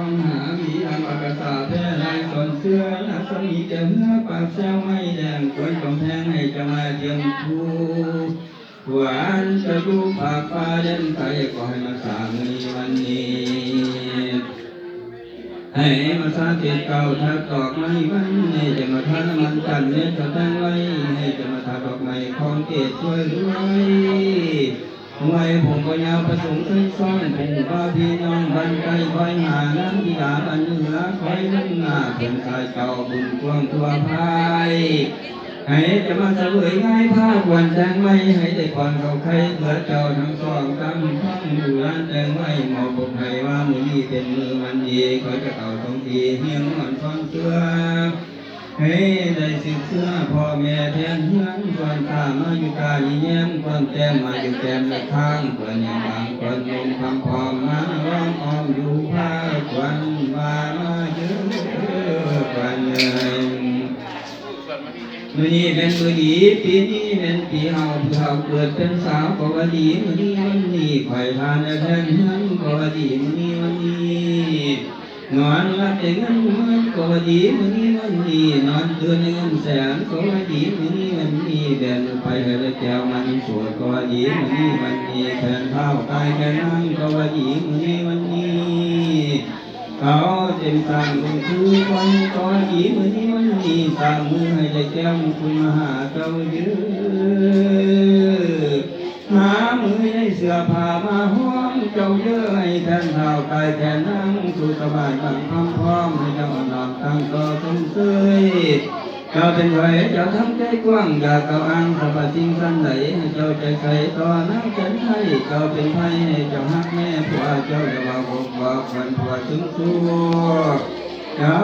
องหาวีอันปากษาแท้ลายส่วนเสื้อนักสมีเจ้าเนื้อปากแซวไม่แดงควนกำแพงให้จะมาเทียมคูหวานจะดูปากฟ้าเด่นไปก็ให้มาสร้างในวันนี้ให้มาสร้างเกศเก่าทักดอกไม้วันให้จะมาทานมันจันเนื้อจะตั้งไว้ให้จะมาทาดอกไม้ของเกศช่วยรวยไว้ผมก็ยาวประสงค์ใส่ซ่อนผมก็พี่น้องบันไกคอยหาน้ำที่ดาบันเหนือคอยลุ่งหน้าเพิ่นสายเก่าบุญกวงตัวพายให้จะมาเสวยง่ายผ้าควันแดงไว้ให้ได้ก่อนเขาใครเผื่อเจ้าทั้งสองตั้งข้องอยู่ร้านแดงไว้หมอบอกให้ว่ามือนี้เป็นมือมันดีขอจะเก่าตรงทีเฮียงอ่อนฟังเสื้อให้ได้สืบเสื้อพ่อแม่แทนเฮือนก่อนตามาอยู่ตาแย้มก่อนแก้มมาอยู่แก้มละข้างก่อนอย่างบางก่อนลงคำพอมมาร้องอ้อมอยู่ผ้าควันมาเยอะกว่าเนยมื้อนี้เป็นมื้อดีปีนี้เป็นปีเฮาผู้เฒ่าเกิดเป็นสาวก็ว่าดีมื้อนี้วันนี้ข่อยทานแทนเฮือนก็ว่าดีมื้อนี้วันนี้นอนรับแต่เงินมื้อก็ว่าดีมื้อนี้วันนี้นอนเดือนเงินแสนก็ว่าดีมื้อนี้วันนี้แดนไปให้ได้แก้วมันสวยก็ว่าดีมื้อนี้วันนี้แทนเท้ากายแทนนั่งก็ว่าดีมื้อนี้วันนี้เขาเต็มตามเป็นคือคนก็ว่าดีมื้อนี้วันนี้สร้างมือให้ได้แก้วคุณมหาเจ้ายืนหามือให้เสื้อผ้ามาห้อมเจ้าเยอะให้แทนเท้ากายแทนนั่งสู่สบายบังคำพร้อมให้เจ้าหลับตั้งก็สมเสยเจ้าเป็นไว้เจ้าทำใจกว้างอยากเก่าอ้างสรรพสิ่งสันไหนให้เจ้าใจใส่ต่อน้ำฉันให้เจ้าเป็นไพ่ให้เจ้าฮักแม่ผัวเจ้าจะว่าบอกวันผัวถึงสู้เจ้า